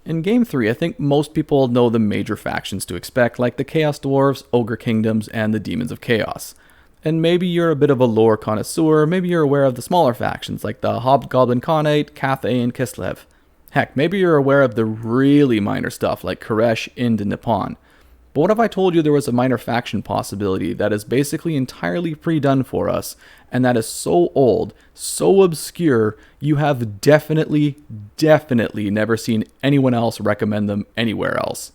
In Game 3, I think most people know the major factions to expect, like the Chaos Dwarves, Ogre Kingdoms, and the Demons of Chaos. And maybe you're a bit of a lore connoisseur, maybe you're aware of the smaller factions, like the Hobgoblin Khanate, Cathay, and Kislev. Heck, maybe you're aware of the really minor stuff, like Koresh, Ind, and Nippon. But what if I told you there was a minor faction possibility that is basically entirely pre-done for us, and that is so old, so obscure, you have definitely never seen anyone else recommend them anywhere else.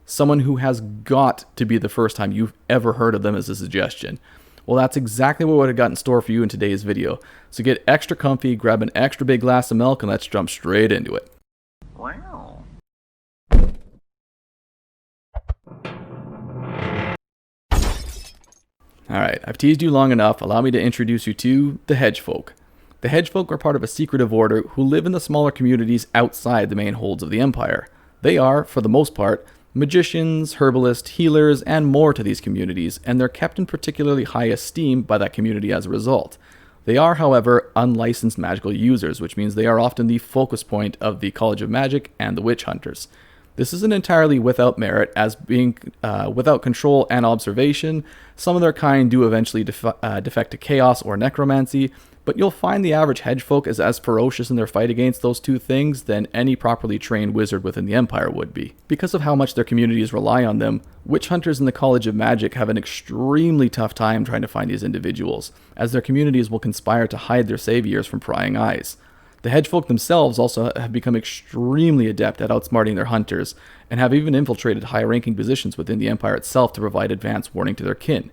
Someone who has got to be the first time you've ever heard of them as a suggestion. Well, that's exactly what I got in store for you in today's video. So get extra comfy, grab an extra big glass of milk, and let's jump straight into it. Wow. Alright, I've teased you long enough, allow me to introduce you to the Hedgefolk. The Hedgefolk are part of a secretive order who live in the smaller communities outside the main holds of the Empire. They are, for the most part, magicians, herbalists, healers, and more to these communities, and they're kept in particularly high esteem by that community as a result. They are, however, unlicensed magical users, which means they are often the focus point of the College of Magic and the Witch Hunters. This isn't entirely without merit, as being without control and observation, some of their kind do eventually defect to chaos or necromancy, but you'll find the average hedgefolk is as ferocious in their fight against those two things than any properly trained wizard within the Empire would be. Because of how much their communities rely on them, witch hunters in the College of Magic have an extremely tough time trying to find these individuals, as their communities will conspire to hide their saviors from prying eyes. The hedgefolk themselves also have become extremely adept at outsmarting their hunters, and have even infiltrated high-ranking positions within the Empire itself to provide advance warning to their kin.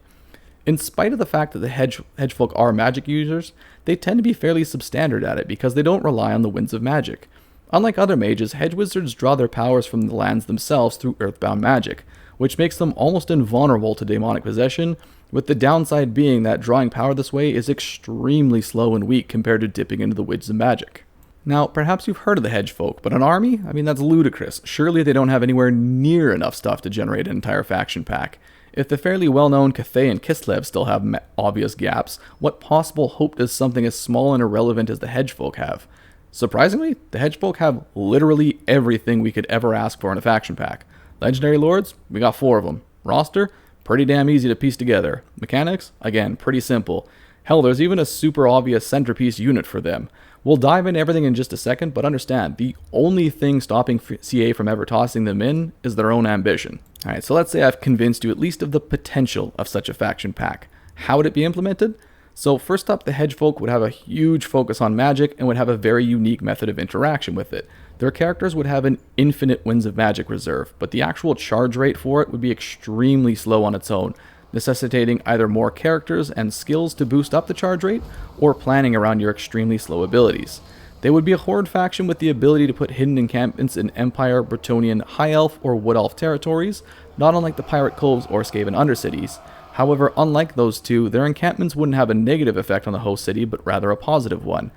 In spite of the fact that the hedgefolk are magic users, they tend to be fairly substandard at it because they don't rely on the winds of magic. Unlike other mages, hedge wizards draw their powers from the lands themselves through earthbound magic, which makes them almost invulnerable to demonic possession, with the downside being that drawing power this way is extremely slow and weak compared to dipping into the winds of magic. Now, perhaps you've heard of the hedgefolk, but an army? I mean, that's ludicrous. Surely they don't have anywhere near enough stuff to generate an entire faction pack. If the fairly well-known Cathay and Kislev still have obvious gaps, what possible hope does something as small and irrelevant as the hedgefolk have? Surprisingly, the hedgefolk have literally everything we could ever ask for in a faction pack. Legendary lords? We got 4 of them. Roster? Pretty damn easy to piece together. Mechanics? Again, pretty simple. Hell, there's even a super obvious centerpiece unit for them. We'll dive into everything in just a second, but understand, the only thing stopping CA from ever tossing them in is their own ambition. Alright, so let's say I've convinced you at least of the potential of such a faction pack. How would it be implemented? So first up, the hedgefolk would have a huge focus on magic and would have a very unique method of interaction with it. Their characters would have an infinite winds of magic reserve, but the actual charge rate for it would be extremely slow on its own, necessitating either more characters and skills to boost up the charge rate, or planning around your extremely slow abilities. They would be a horde faction with the ability to put hidden encampments in Empire, Bretonnian, High Elf, or Wood Elf territories, not unlike the Pirate Coves or Skaven Undercities. However, unlike those two, their encampments wouldn't have a negative effect on the host city, but rather a positive one.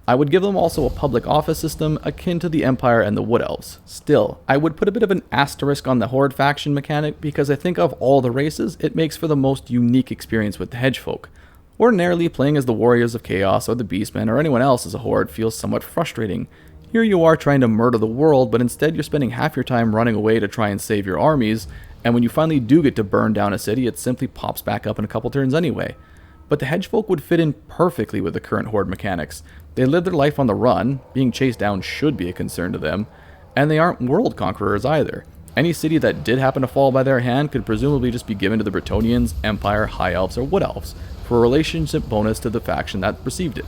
I would give them also a public office system akin to the Empire and the Wood Elves. Still, I would put a bit of an asterisk on the Horde faction mechanic because I think of all the races, it makes for the most unique experience with the Hedgefolk. Ordinarily, playing as the Warriors of Chaos or the Beastmen or anyone else as a Horde feels somewhat frustrating. Here you are trying to murder the world, but instead you're spending half your time running away to try and save your armies, and when you finally do get to burn down a city, it simply pops back up in a couple turns anyway. But the Hedgefolk would fit in perfectly with the current Horde mechanics. They live their life on the run, being chased down should be a concern to them, and they aren't world conquerors either. Any city that did happen to fall by their hand could presumably just be given to the Bretonnians, Empire, High Elves, or Wood Elves, for a relationship bonus to the faction that received it.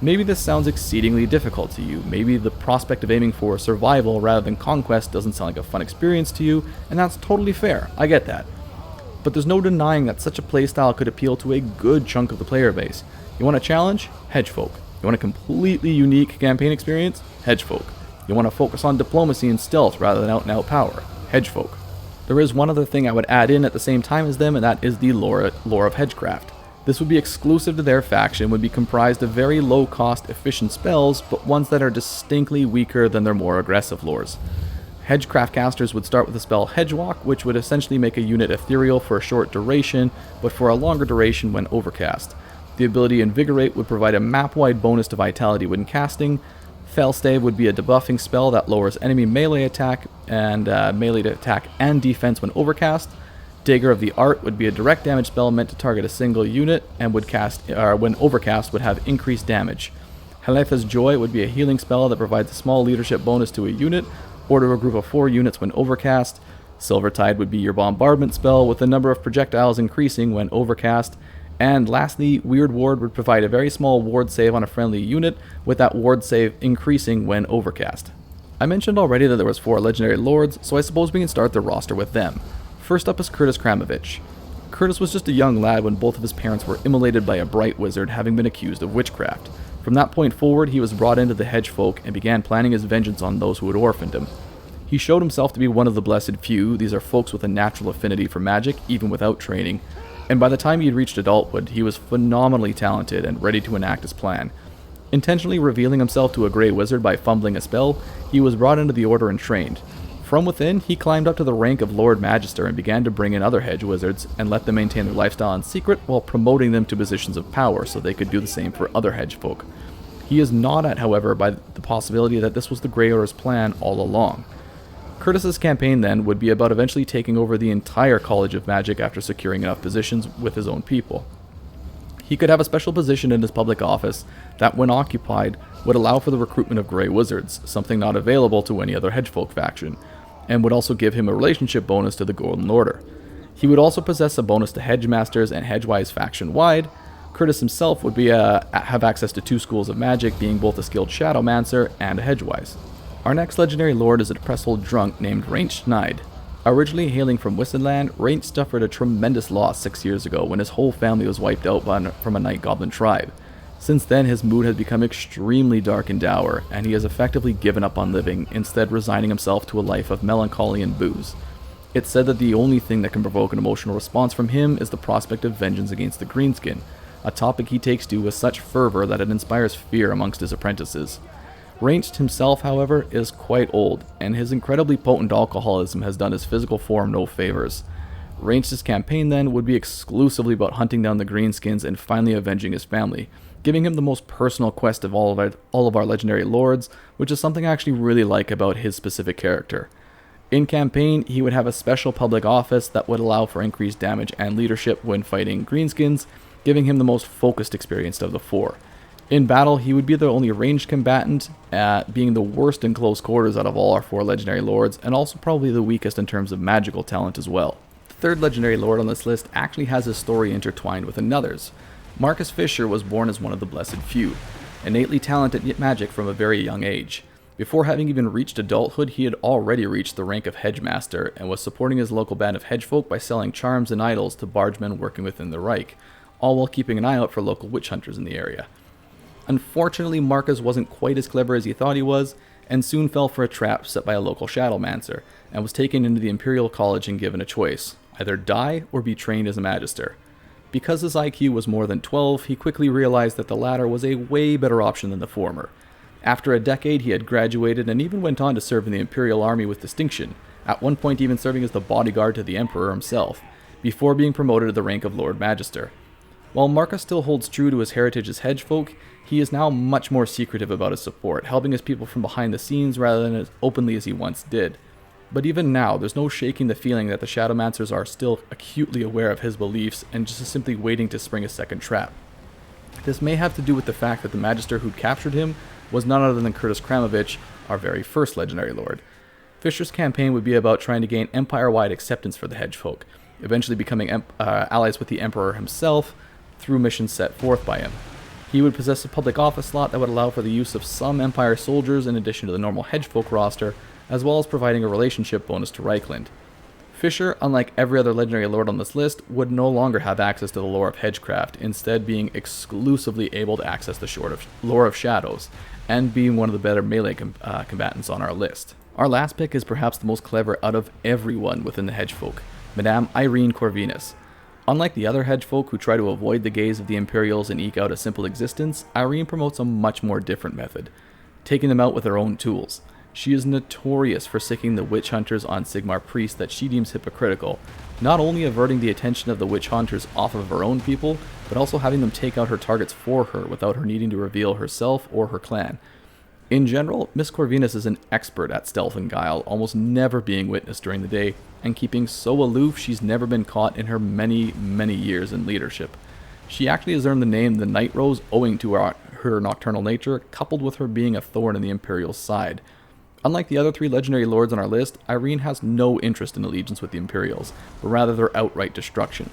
Maybe this sounds exceedingly difficult to you, maybe the prospect of aiming for survival rather than conquest doesn't sound like a fun experience to you, and that's totally fair, I get that. But there's no denying that such a playstyle could appeal to a good chunk of the player base. You want a challenge? Hedgefolk. You want a completely unique campaign experience? Hedgefolk. You want to focus on diplomacy and stealth rather than out-and-out power? Hedgefolk. There is one other thing I would add in at the same time as them, and that is the lore of Hedgecraft. This would be exclusive to their faction, would be comprised of very low-cost, efficient spells, but ones that are distinctly weaker than their more aggressive lores. Hedgecraft casters would start with the spell Hedgewalk, which would essentially make a unit ethereal for a short duration, but for a longer duration when overcast. The ability Invigorate would provide a map-wide bonus to vitality when casting. Failstave would be a debuffing spell that lowers enemy melee attack and defense when overcast. Dagger of the Art would be a direct damage spell meant to target a single unit and would when overcast would have increased damage. Haletha's Joy would be a healing spell that provides a small leadership bonus to a unit or to a group of 4 units when overcast. Silvertide would be your bombardment spell with the number of projectiles increasing when overcast. And lastly, Weird Ward would provide a very small ward save on a friendly unit, with that ward save increasing when overcast. I mentioned already that there was 4 legendary lords, so I suppose we can start the roster with them. First up is Curtis Kramovich. Curtis was just a young lad when both of his parents were immolated by a bright wizard, having been accused of witchcraft. From that point forward, he was brought into the Hedgefolk and began planning his vengeance on those who had orphaned him. He showed himself to be one of the blessed few. These are folks with a natural affinity for magic, even without training, and by the time he had reached adulthood, he was phenomenally talented and ready to enact his plan. Intentionally revealing himself to a grey wizard by fumbling a spell, he was brought into the order and trained. From within, he climbed up to the rank of Lord Magister and began to bring in other hedge wizards and let them maintain their lifestyle in secret while promoting them to positions of power so they could do the same for other hedge folk. He is gnawed at, however, by the possibility that this was the Grey Order's plan all along. Curtis's campaign then would be about eventually taking over the entire College of Magic after securing enough positions with his own people. He could have a special position in his public office that, when occupied, would allow for the recruitment of Grey Wizards, something not available to any other Hedgefolk faction, and would also give him a relationship bonus to the Golden Order. He would also possess a bonus to Hedgemasters and Hedgewise faction-wide. Curtis himself would have access to 2 schools of magic, being both a skilled Shadowmancer and a Hedgewise. Our next legendary lord is a depressed old drunk named Rainch Schneid. Originally hailing from Wissenland, Rainch suffered a tremendous loss 6 years ago when his whole family was wiped out from a Night Goblin tribe. Since then, his mood has become extremely dark and dour, and he has effectively given up on living, instead resigning himself to a life of melancholy and booze. It's said that the only thing that can provoke an emotional response from him is the prospect of vengeance against the Greenskin, a topic he takes to with such fervor that it inspires fear amongst his apprentices. Rainch himself, however, is quite old, and his incredibly potent alcoholism has done his physical form no favors. Rainch's campaign then would be exclusively about hunting down the Greenskins and finally avenging his family, giving him the most personal quest of all of our legendary lords, which is something I actually really like about his specific character. In campaign, he would have a special public office that would allow for increased damage and leadership when fighting Greenskins, giving him the most focused experience of the 4. In battle, he would be the only ranged combatant, being the worst in close quarters out of all our 4 legendary lords, and also probably the weakest in terms of magical talent as well. The 3rd legendary lord on this list actually has his story intertwined with another's. Marcus Fisher was born as one of the blessed few, innately talented at magic from a very young age. Before having even reached adulthood, he had already reached the rank of Hedgemaster, and was supporting his local band of hedgefolk by selling charms and idols to bargemen working within the Reich, all while keeping an eye out for local witch hunters in the area. Unfortunately, Marcus wasn't quite as clever as he thought he was, and soon fell for a trap set by a local Shadowmancer, and was taken into the Imperial College and given a choice: either die or be trained as a Magister. Because his IQ was more than 12, he quickly realized that the latter was a way better option than the former. After a decade, he had graduated and even went on to serve in the Imperial Army with distinction, at one point even serving as the bodyguard to the Emperor himself, before being promoted to the rank of Lord Magister. While Marcus still holds true to his heritage as hedgefolk, he is now much more secretive about his support, helping his people from behind the scenes rather than as openly as he once did. But even now, there's no shaking the feeling that the Shadowmancers are still acutely aware of his beliefs and just simply waiting to spring a second trap. This may have to do with the fact that the Magister who'd captured him was none other than Curtis Kramovich, our very first legendary lord. Fisher's campaign would be about trying to gain empire-wide acceptance for the hedgefolk, eventually becoming allies with the Emperor himself through missions set forth by him. He would possess a public office slot that would allow for the use of some Empire soldiers in addition to the normal hedgefolk roster, as well as providing a relationship bonus to Reichland. Fisher, unlike every other legendary lord on this list, would no longer have access to the lore of Hedgecraft, instead being exclusively able to access the lore of Shadows, and being one of the better melee combatants on our list. Our last pick is perhaps the most clever out of everyone within the hedgefolk, Madame Irene Corvinus. Unlike the other hedgefolk who try to avoid the gaze of the Imperials and eke out a simple existence, Irene promotes a much more different method, taking them out with her own tools. She is notorious for sicking the witch hunters on Sigmar priests that she deems hypocritical, not only averting the attention of the witch hunters off of her own people, but also having them take out her targets for her without her needing to reveal herself or her clan. In general, Miss Corvinus is an expert at stealth and guile, almost never being witnessed during the day, and keeping so aloof she's never been caught in her many years in leadership. She actually has earned the name the Night Rose owing to her nocturnal nature, coupled with her being a thorn in the Imperial's side. Unlike the other 3 legendary lords on our list, Irene has no interest in allegiance with the Imperials, but rather their outright destruction.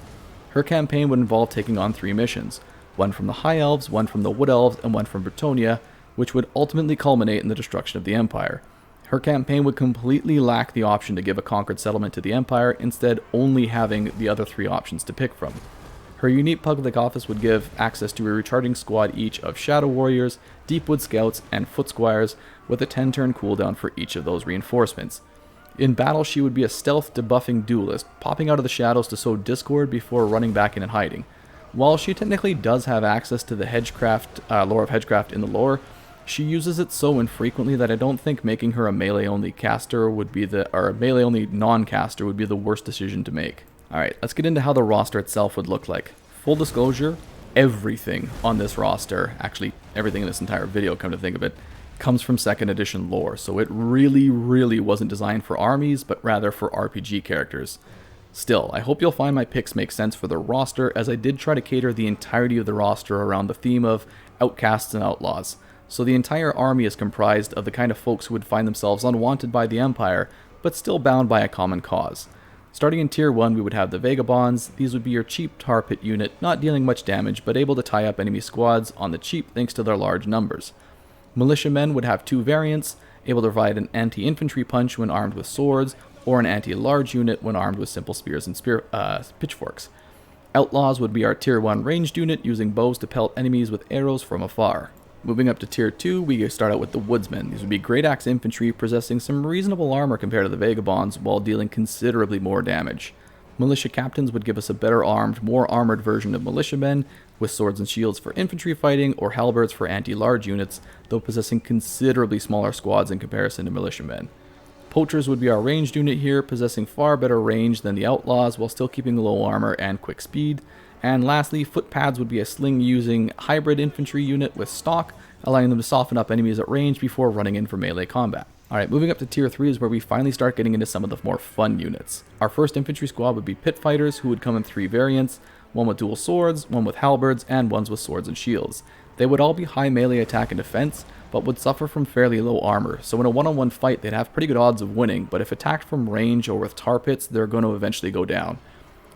Her campaign would involve taking on 3 missions, one from the High Elves, one from the Wood Elves, and one from Bretonnia, which would ultimately culminate in the destruction of the Empire. Her campaign would completely lack the option to give a conquered settlement to the Empire, instead only having the other 3 options to pick from. Her unique public office would give access to a recharging squad each of Shadow Warriors, Deepwood Scouts, and Foot Squires, with a 10-turn cooldown for each of those reinforcements. In battle, she would be a stealth debuffing duelist, popping out of the shadows to sow discord before running back in and hiding. While she technically does have access to the lore of Hedgecraft in the lore, she uses it so infrequently that I don't think making her a melee-only caster would be a melee-only non-caster would be the worst decision to make. Alright, let's get into how the roster itself would look like. Full disclosure, everything on this roster, actually everything in this entire video, come to think of it, comes from 2nd edition lore, so it really wasn't designed for armies, but rather for RPG characters. Still, I hope you'll find my picks make sense for the roster, as I did try to cater the entirety of the roster around the theme of outcasts and outlaws. So the entire army is comprised of the kind of folks who would find themselves unwanted by the Empire, but still bound by a common cause. Starting in Tier 1, we would have the Vagabonds. These would be your cheap tar pit unit, not dealing much damage, but able to tie up enemy squads on the cheap thanks to their large numbers. Militiamen would have 2 variants, able to provide an anti-infantry punch when armed with swords, or an anti-large unit when armed with simple spears and pitchforks. Outlaws would be our Tier 1 ranged unit, using bows to pelt enemies with arrows from afar. Moving up to Tier 2, we start out with the Woodsmen. These would be great axe infantry, possessing some reasonable armor compared to the Vagabonds, while dealing considerably more damage. Militia captains would give us a better armed, more armored version of militiamen, with swords and shields for infantry fighting, or halberds for anti-large units, though possessing considerably smaller squads in comparison to militiamen. Poachers would be our ranged unit here, possessing far better range than the Outlaws, while still keeping low armor and quick speed. And lastly, footpads would be a sling-using hybrid infantry unit with stock, allowing them to soften up enemies at range before running in for melee combat. Alright, moving up to Tier 3 is where we finally start getting into some of the more fun units. Our first infantry squad would be pit fighters, who would come in 3 variants, one with dual swords, one with halberds, and ones with swords and shields. They would all be high melee attack and defense, but would suffer from fairly low armor, so in a one-on-one fight they'd have pretty good odds of winning, but if attacked from range or with tar pits, they're going to eventually go down.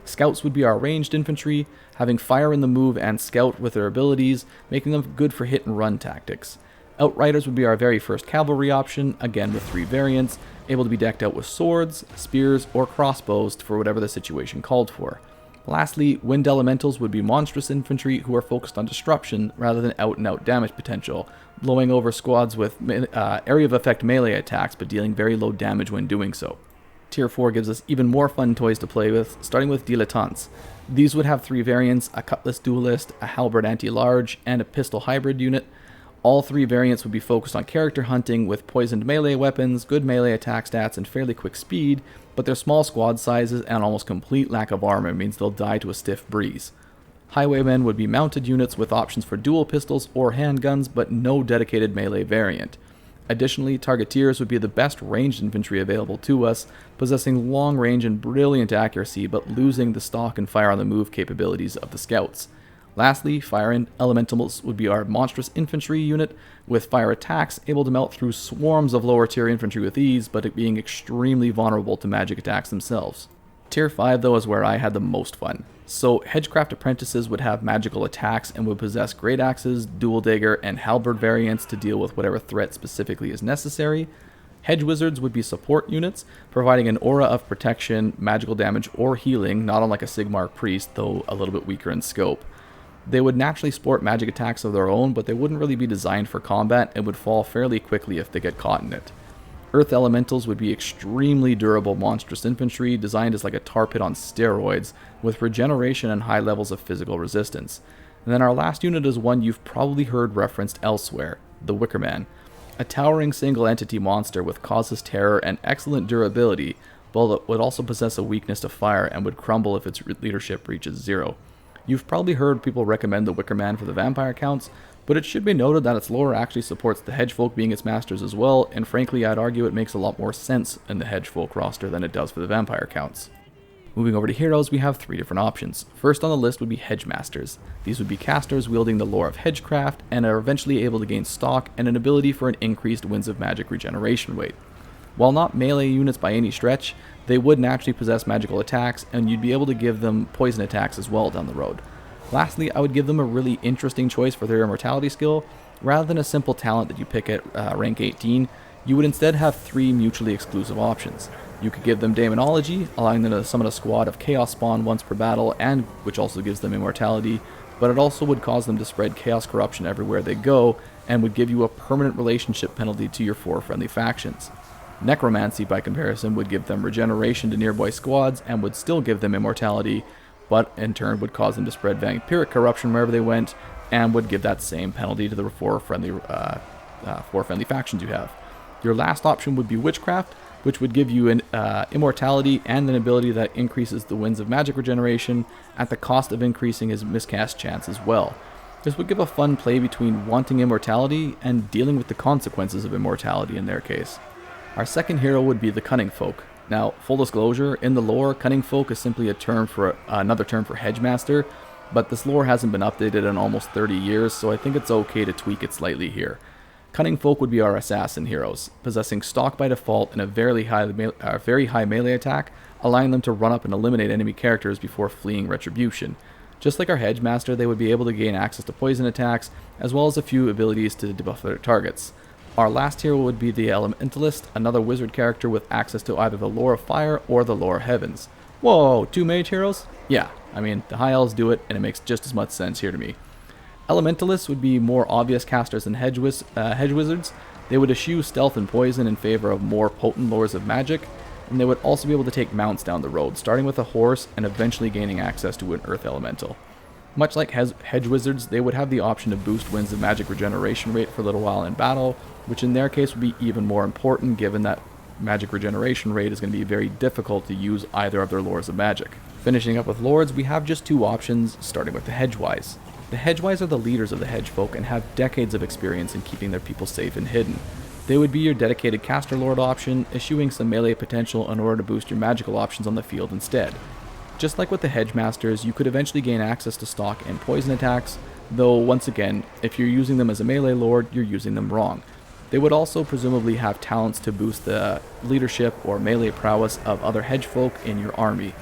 Scouts would be our ranged infantry, having fire in the move and scout with their abilities, making them good for hit and run tactics. Outriders would be our very first cavalry option, again with 3 variants, able to be decked out with swords, spears, or crossbows for whatever the situation called for. Lastly, wind elementals would be monstrous infantry who are focused on disruption rather than out-and-out damage potential, blowing over squads with area of effect melee attacks but dealing very low damage when doing so. Tier 4 gives us even more fun toys to play with, starting with dilettantes. These would have 3 variants, a cutlass duelist, a halberd anti-large, and a pistol hybrid unit. All 3 variants would be focused on character hunting with poisoned melee weapons, good melee attack stats, and fairly quick speed, but their small squad sizes and almost complete lack of armor means they'll die to a stiff breeze. Highwaymen would be mounted units with options for dual pistols or handguns, but no dedicated melee variant. Additionally, targeteers would be the best ranged infantry available to us, possessing long range and brilliant accuracy, but losing the stock and fire on the move capabilities of the scouts. Lastly, fire elementals would be our monstrous infantry unit, with fire attacks able to melt through swarms of lower tier infantry with ease, but being extremely vulnerable to magic attacks themselves. Tier 5 though is where I had the most fun. So Hedgecraft apprentices would have magical attacks and would possess great axes, dual dagger, and halberd variants to deal with whatever threat specifically is necessary. Hedge wizards would be support units, providing an aura of protection, magical damage, or healing, not unlike a Sigmar priest, though a little bit weaker in scope. They would naturally sport magic attacks of their own, but they wouldn't really be designed for combat and would fall fairly quickly if they get caught in it. Earth elementals would be extremely durable monstrous infantry, designed as like a tar pit on steroids, with regeneration and high levels of physical resistance. And then our last unit is one you've probably heard referenced elsewhere, the Wickerman. A towering single entity monster with causeless terror and excellent durability, but it would also possess a weakness to fire and would crumble if its leadership reaches 0. You've probably heard people recommend the Wickerman for the vampire counts, But it should be noted that its lore actually supports the Hedgefolk being its masters as well, and frankly I'd argue it makes a lot more sense in the Hedgefolk roster than it does for the vampire counts. Moving over to heroes, we have 3 different options. First on the list would be Hedgemasters. These would be casters wielding the lore of Hedgecraft and are eventually able to gain stock and an ability for an increased Winds of Magic regeneration rate. While not melee units by any stretch, they would naturally possess magical attacks, and you'd be able to give them poison attacks as well down the road. Lastly, I would give them a really interesting choice for their immortality skill. Rather than a simple talent that you pick at rank 18, you would instead have 3 mutually exclusive options. You could give them Daemonology, allowing them to summon a squad of Chaos Spawn once per battle, and which also gives them immortality, but it also would cause them to spread Chaos Corruption everywhere they go, and would give you a permanent relationship penalty to your 4 friendly factions. Necromancy, by comparison, would give them regeneration to nearby squads, and would still give them immortality, but in turn would cause them to spread Vampiric Corruption wherever they went, and would give that same penalty to the 4 friendly factions you have. Your last option would be Witchcraft, which would give you an immortality and an ability that increases the Winds of Magic regeneration at the cost of increasing his miscast chance as well. This would give a fun play between wanting immortality and dealing with the consequences of immortality in their case. Our second hero would be the Cunning Folk. Now, full disclosure, in the lore, Cunning Folk is simply another term for Hedgemaster, but this lore hasn't been updated in almost 30 years, so I think it's okay to tweak it slightly here. Cunning Folk would be our assassin heroes, possessing stock by default and a very high melee attack, allowing them to run up and eliminate enemy characters before fleeing retribution. Just like our Hedgemaster, they would be able to gain access to poison attacks, as well as a few abilities to debuff their targets. Our last hero would be the Elementalist, another wizard character with access to either the lore of fire or the lore of heavens. Whoa, 2 mage heroes? Yeah, I mean, the high elves do it, and it makes just as much sense here to me. Elementalists would be more obvious casters than hedge wizards. They would eschew stealth and poison in favor of more potent lores of magic, and they would also be able to take mounts down the road, starting with a horse and eventually gaining access to an earth elemental. Much like hedge wizards, they would have the option to boost Winds of Magic regeneration rate for a little while in battle, which in their case would be even more important given that magic regeneration rate is going to be very difficult to use either of their lores of magic. Finishing up with lords, we have just 2 options, starting with the Hedgewise. The Hedgewise are the leaders of the Hedgefolk and have decades of experience in keeping their people safe and hidden. They would be your dedicated caster lord option, eschewing some melee potential in order to boost your magical options on the field instead. Just like with the Hedgemasters, you could eventually gain access to stock and poison attacks, though once again, if you're using them as a melee lord, you're using them wrong. They would also presumably have talents to boost the leadership or melee prowess of other Hedgefolk in your army.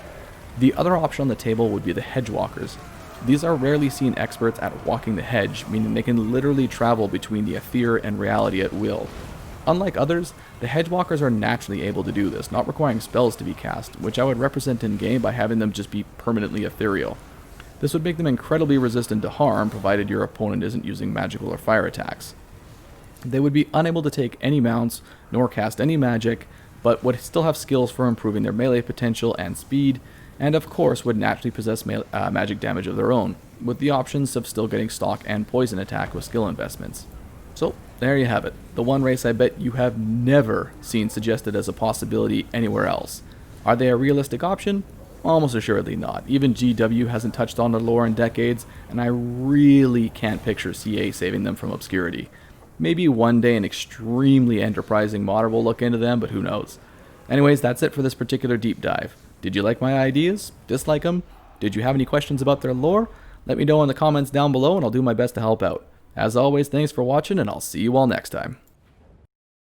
The other option on the table would be the Hedgewalkers. These are rarely seen experts at walking the hedge, meaning they can literally travel between the Aether and reality at will. Unlike others, the Hedgewalkers are naturally able to do this, not requiring spells to be cast, which I would represent in game by having them just be permanently ethereal. This would make them incredibly resistant to harm, provided your opponent isn't using magical or fire attacks. They would be unable to take any mounts, nor cast any magic, but would still have skills for improving their melee potential and speed, and of course would naturally possess magic damage of their own, with the options of still getting stock and poison attack with skill investments. So, there you have it, the one race I bet you have never seen suggested as a possibility anywhere else. Are they a realistic option? Almost assuredly not. Even GW hasn't touched on the lore in decades, and I really can't picture CA saving them from obscurity. Maybe one day an extremely enterprising modder will look into them, but who knows. Anyways, that's it for this particular deep dive. Did you like my ideas? Dislike them? Did you have any questions about their lore? Let me know in the comments down below and I'll do my best to help out. As always, thanks for watching and I'll see you all next time.